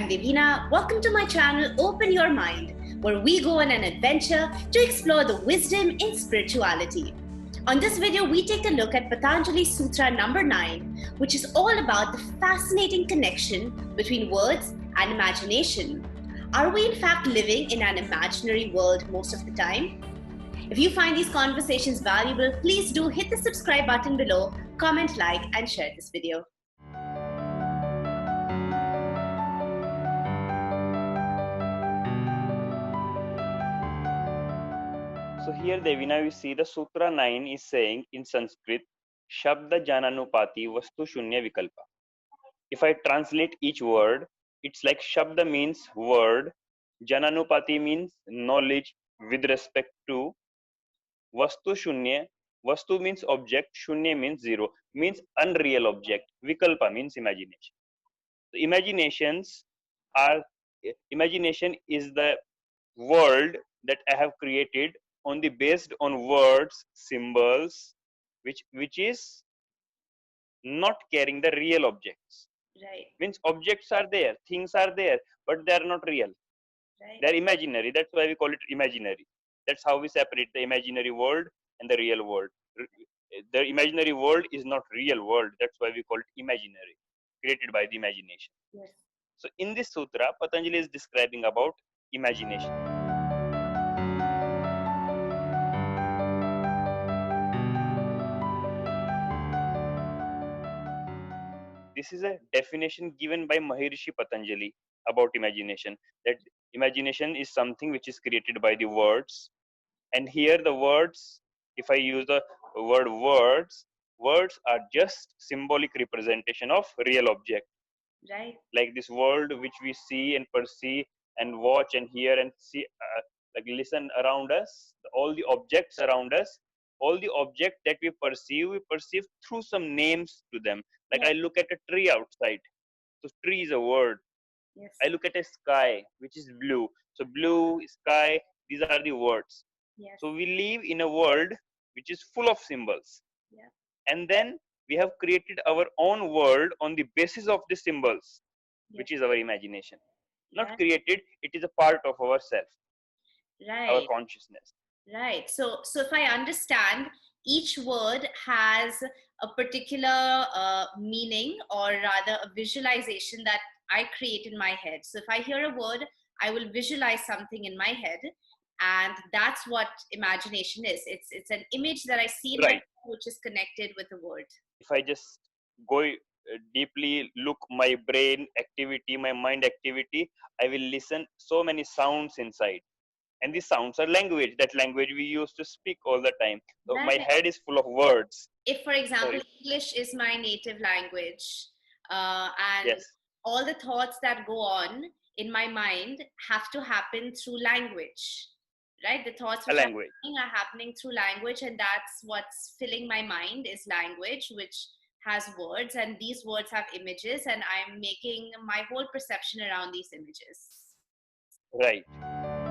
I'm Devina. Welcome to my channel Open Your Mind, where we go on an adventure to explore the wisdom in spirituality. On this video, we take a look at Patanjali Sutra number 9, which is all about the fascinating connection between words and imagination. Are we in fact living in an imaginary world most of the time? If you find these conversations valuable, please do hit the subscribe button below, comment, like, and share this video. So here Devina, we see the Sutra 9 is saying in Sanskrit, Shabda Jananupati Vastu Shunya Vikalpa. If I translate each word, it's like Shabda means word, Jananupati means knowledge with respect to, Vastu Shunya, Vastu means object, Shunya means zero, means unreal object, Vikalpa means imagination. So imagination is the world that I have created based on words, symbols, which is not carrying the real objects. Right. Means objects are there, things are there, but they are not real. Right. They are imaginary. That's why we call it imaginary. That's how we separate the imaginary world and the real world. The imaginary world is not real world. That's why we call it imaginary, created by the imagination. Yes. So in this sutra, Patanjali is describing about imagination. This is a definition given by Maharishi Patanjali about imagination, that imagination is something which is created by the words. And here the words, if I use the word words are just symbolic representation of real object. Right. Like this world which we see and perceive and watch and hear and see, like listen around us, all the objects around us, all the objects that we perceive through some names to them. Like Yes. I look at a tree outside, so tree is a word. Yes. I look at a sky which is blue, so blue, sky, these are the words. Yes. So we live in a world which is full of symbols. Yeah. And then we have created our own world on the basis of the symbols, which Yes. is our imagination. Not Right. created, it is a part of ourself, our Right. consciousness. Right. So if I understand, each word has a particular meaning, or rather a visualization that I create in my head. So if I hear a word, I will visualize something in my head, and that's what imagination is. It's an image that I see in my Right. head, which is connected with a word. If I just go deeply look my brain activity, my mind activity, I will listen so many sounds inside. And these sounds are language, that language we used to speak all the time. So my Right. head is full of words. If, for example, Sorry. English is my native language, and Yes. all the thoughts that go on in my mind have to happen through language, right? The thoughts A which language. are happening through language, and that's what's filling my mind is language, which has words, and these words have images, and I'm making my whole perception around these images. Right.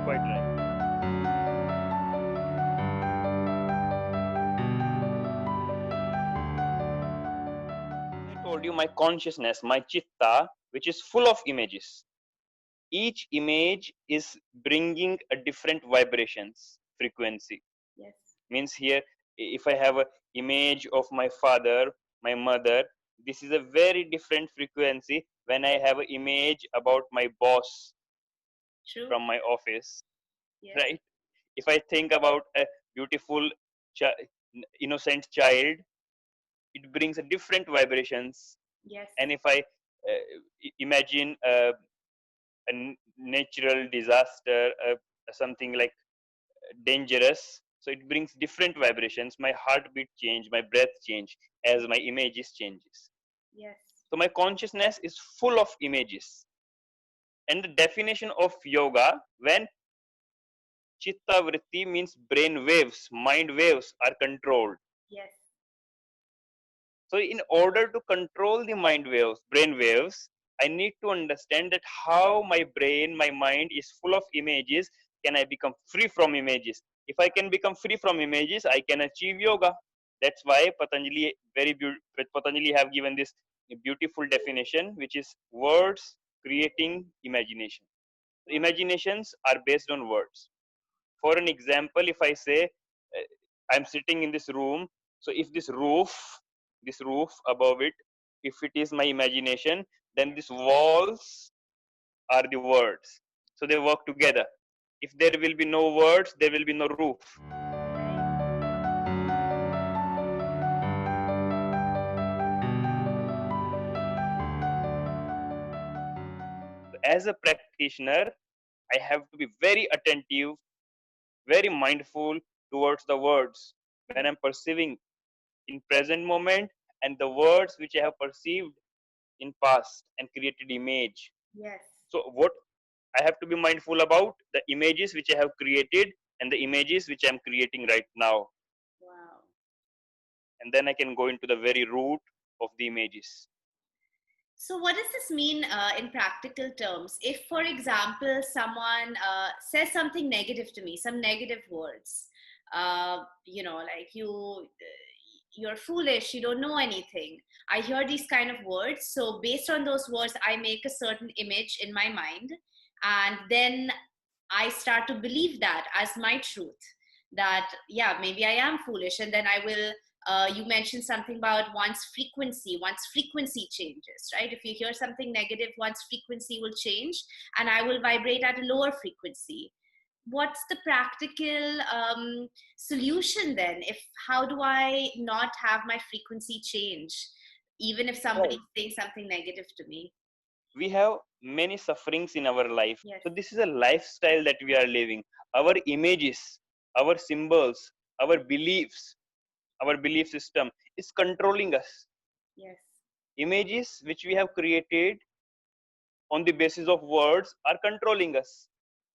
Quite right. I told you my consciousness, my chitta, which is full of images. Each image is bringing a different vibrations, frequency. Yes. Means here, if I have an image of my father, my mother, this is a very different frequency when I have an image about my boss. True. From my office. Yes. Right? If I think about a beautiful, innocent child, it brings a different vibrations. Yes. And if I imagine a natural disaster, something like dangerous, so it brings different vibrations. My heartbeat change, my breath change as my images changes. Yes. So my consciousness is full of images. And the definition of yoga, when chitta vritti means brain waves, mind waves are controlled. Yes. So in order to control the mind waves, brain waves, I need to understand that how my brain, my mind is full of images. Can I become free from images? If I can become free from images, I can achieve yoga. That's why Patanjali have given this beautiful definition, which is words creating imagination. Imaginations are based on words. For an example, if I say I'm sitting in this room, so if this roof above it, if it is my imagination, then these walls are the words. So they work together. If there will be no words, there will be no roof. As a practitioner, I have to be very attentive, very mindful towards the words when I'm perceiving in present moment and the words which I have perceived in past and created image. Yes. So what I have to be mindful about the images which I have created and the images which I'm creating right now. Wow. And then I can go into the very root of the images. So, what does this mean in practical terms? If, for example, someone says something negative to me, some negative words, like you're foolish, you don't know anything. I hear these kind of words. So, based on those words, I make a certain image in my mind, and then I start to believe that as my truth. That yeah, maybe I am foolish, and then I will you mentioned something about one's frequency changes, right? If you hear something negative, one's frequency will change and I will vibrate at a lower frequency. What's the practical solution then? If how do I not have my frequency change even if somebody is saying something negative to me? We have many sufferings in our life. Yes. So this is a lifestyle that we are living. Our images, our symbols, our beliefs, our belief system is controlling us. Yes. Images which we have created on the basis of words are controlling us.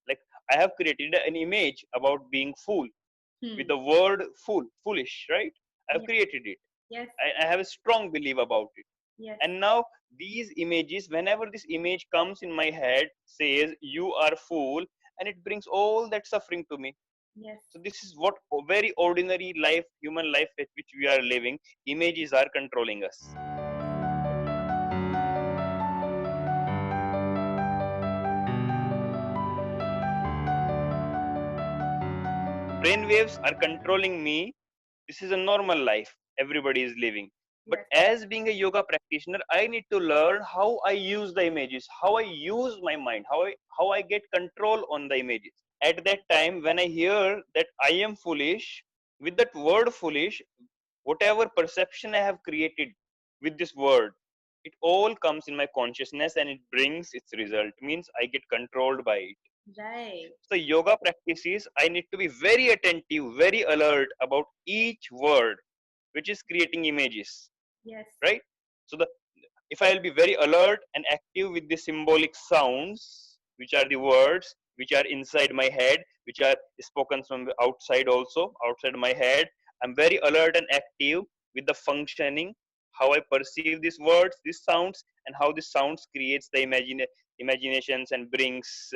Like I have created an image about being fool with the word foolish, right? I have Yes. created it. Yes. I have a strong belief about it. Yes. And now these images, whenever this image comes in my head, says you are fool, and it brings all that suffering to me. Yes. So this is what very ordinary life, human life at which we are living, images are controlling us. Brain waves are controlling me. This is a normal life everybody is living. But as being a yoga practitioner, I need to learn how I use the images, how I use my mind, how I get control on the images. At that time, when I hear that I am foolish, with that word foolish, whatever perception I have created with this word, it all comes in my consciousness and it brings its result. Means I get controlled by it. Right. So yoga practices, I need to be very attentive, very alert about each word which is creating images. Yes. Right? So if I will be very alert and active with the symbolic sounds, which are the words which are inside my head, which are spoken from outside also, outside my head, I'm very alert and active with the functioning, how I perceive these words, these sounds, and how these sounds creates the imaginations and brings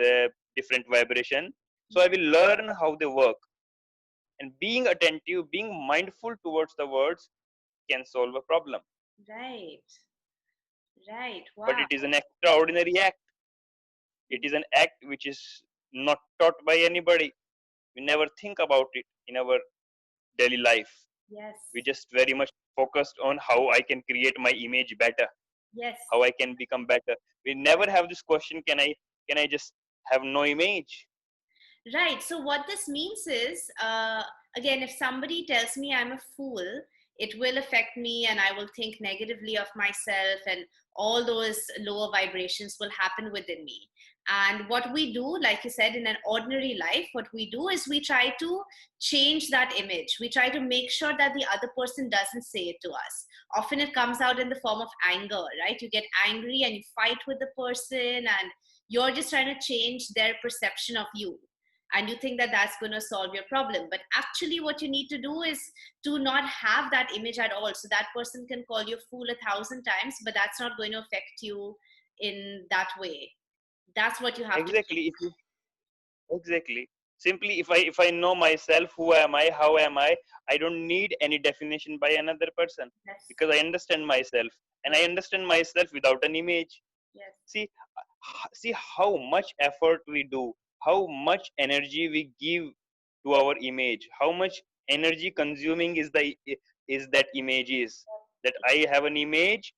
different vibration. So I will learn how they work. And being attentive, being mindful towards the words can solve a problem. Right. Right. Wow. But it is an extraordinary act. It is an act which is not taught by anybody. We never think about it in our daily life. Yes. We just very much focused on how I can create my image better. Yes. How I can become better. We never have this question, can I just have no image? Right. So what this means is, again, if somebody tells me I'm a fool, it will affect me and I will think negatively of myself and all those lower vibrations will happen within me. And what we do, like you said, in an ordinary life, what we do is we try to change that image. We try to make sure that the other person doesn't say it to us. Often it comes out in the form of anger, right? You get angry and you fight with the person and you're just trying to change their perception of you, and you think that that's going to solve your problem, but actually what you need to do is to not have that image at all. So that person can call you a fool 1,000 times, but that's not going to affect you in that way. That's what you have Exactly. Exactly. Simply if I know myself, who am I, how am I don't need any definition by another person. Yes. Because I understand myself, and I understand myself without an image. Yes. See, See how much effort we do, how much energy we give to our image, how much energy consuming is that image is. That I have an image,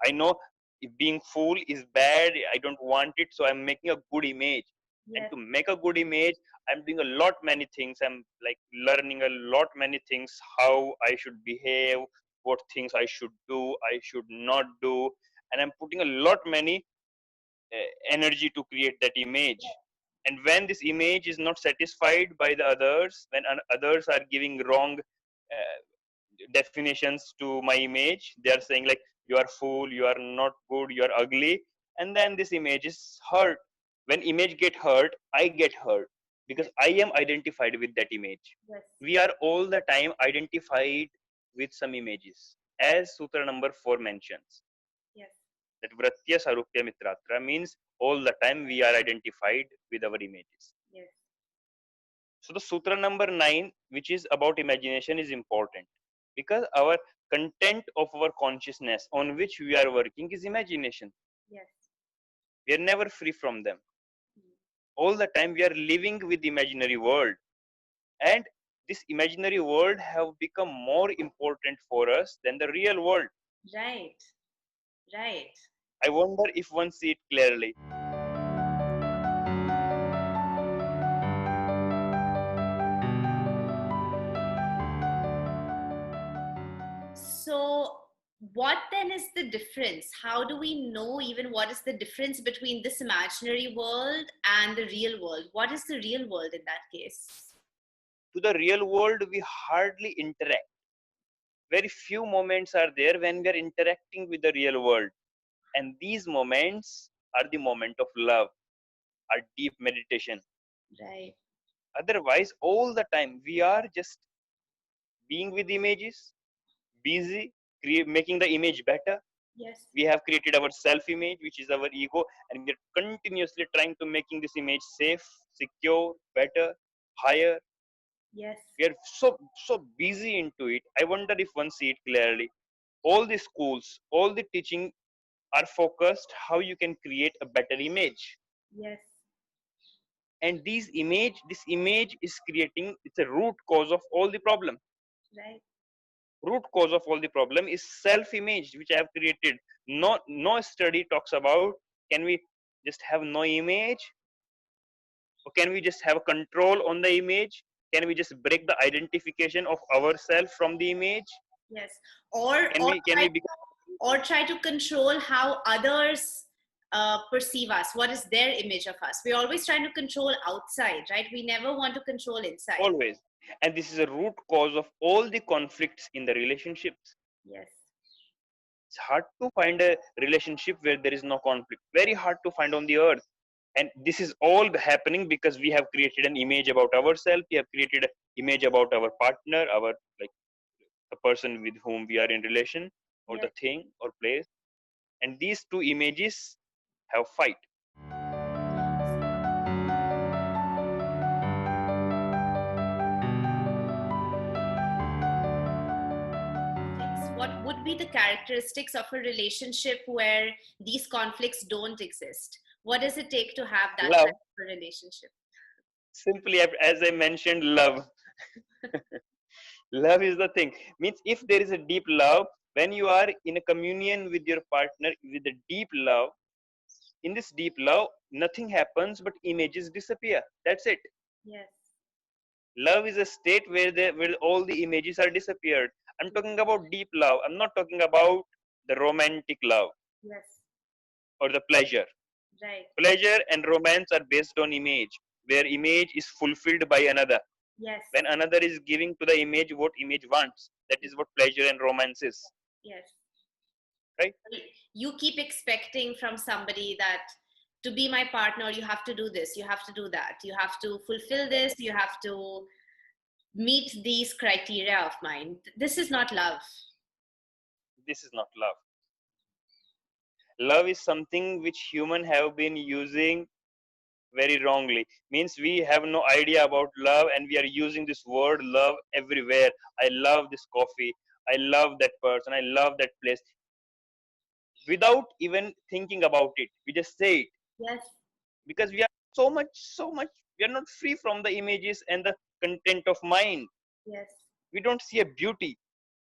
I know if being fool is bad, I don't want it, so I'm making a good image. And Yes. to make a good image, I'm doing a lot many things. I'm like learning a lot many things, how I should behave, what things I should do, I should not do, and I'm putting a lot many energy to create that image. And when this image is not satisfied by the others, when others are giving wrong definitions to my image, they are saying like, you are fool, you are not good, you are ugly, and then this image is hurt. When image get hurt, I get hurt, because I am identified with that image. Yes. We are all the time identified with some images, as sutra number 4 mentions. Yes. That Vratya Sarupya Mitratra means all the time we are identified with our images. Yes. So the sutra number 9, which is about imagination, is important, because our content of our consciousness on which we are working is imagination. Yes. We are never free from them. Mm. All the time we are living with the imaginary world, and this imaginary world have become more important for us than the real world. Right. Right. I wonder if one see it clearly. So, what then is the difference? How do we know even what is the difference between this imaginary world and the real world? What is the real world in that case? To the real world, we hardly interact. Very few moments are there when we are interacting with the real world. And these moments are the moment of love, our deep meditation. Right. Otherwise, all the time we are just being with images, busy making the image better. Yes. We have created our self-image, which is our ego, and we are continuously trying to making this image safe, secure, better, higher. Yes. We are so busy into it. I wonder if one see it clearly. All the schools, all the teaching are focused how you can create a better image. Yes. And this image is creating, it's a root cause of all the problem. Right. Root cause of all the problem is self image, which I have created. No study talks about, can we just have no image, or can we just have control on the image? Can we just break the identification of ourselves from the image? Yes. Or Can or we become, or try to control how others perceive us. What is their image of us? We're always trying to control outside, right? We never want to control inside. always? And this is a root cause of all the conflicts in the relationships. Yes. It's hard to find a relationship where there is no conflict. Very hard to find on the earth. And this is all happening because we have created an image about ourselves. We have created an image about our partner, our like the person with whom we are in relation, or Yes. the thing or place. And these two images have fight. What would be the characteristics of a relationship where these conflicts don't exist? What does it take to have that Love, kind of a relationship? simply as I mentioned, love. Love is the thing. Means if there is a deep love, when you are in a communion with your partner with a deep love, in this deep love, nothing happens but images disappear. That's it. Yes. Love is a state where all the images are disappeared. I'm talking about deep love. I'm not talking about the romantic love Yes. or the pleasure. Right. Pleasure and romance are based on image, where image is fulfilled by another. Yes. When another is giving to the image what image wants, that is what pleasure and romance is. Yes. Right? You keep expecting from somebody that to be my partner, you have to do this, you have to do that, you have to fulfill this, you have to meet these criteria of mine. This is not love. This is not love. Love is something which human have been using very wrongly. Means we have no idea about love, and we are using this word love everywhere. I love this coffee, I love that person, I love that place, without even thinking about it. We just say it. Yes. because we are so much, we are not free from the images and the content of mind. Yes. We don't see a beauty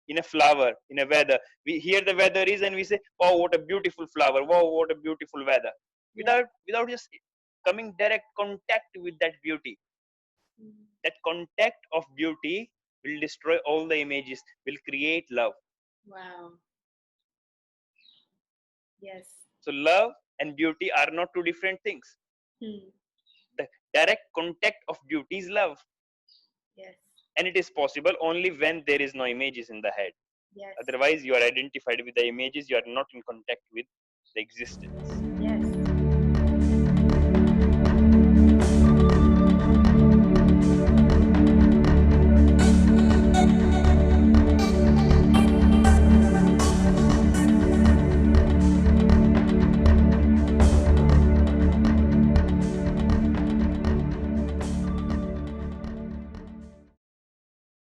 in a flower, in a weather. We hear the weather is and we say, oh, what a beautiful flower, wow, what a beautiful weather, Yes. without just coming direct contact with that beauty. Mm. That contact of beauty will destroy all the images, will create love. Wow. Yes. So love and beauty are not two different things. Hmm. The direct contact of beauty is love, Yes. and it is possible only when there is no images in the head. Yes. Otherwise, you are identified with the images, you are not in contact with the existence.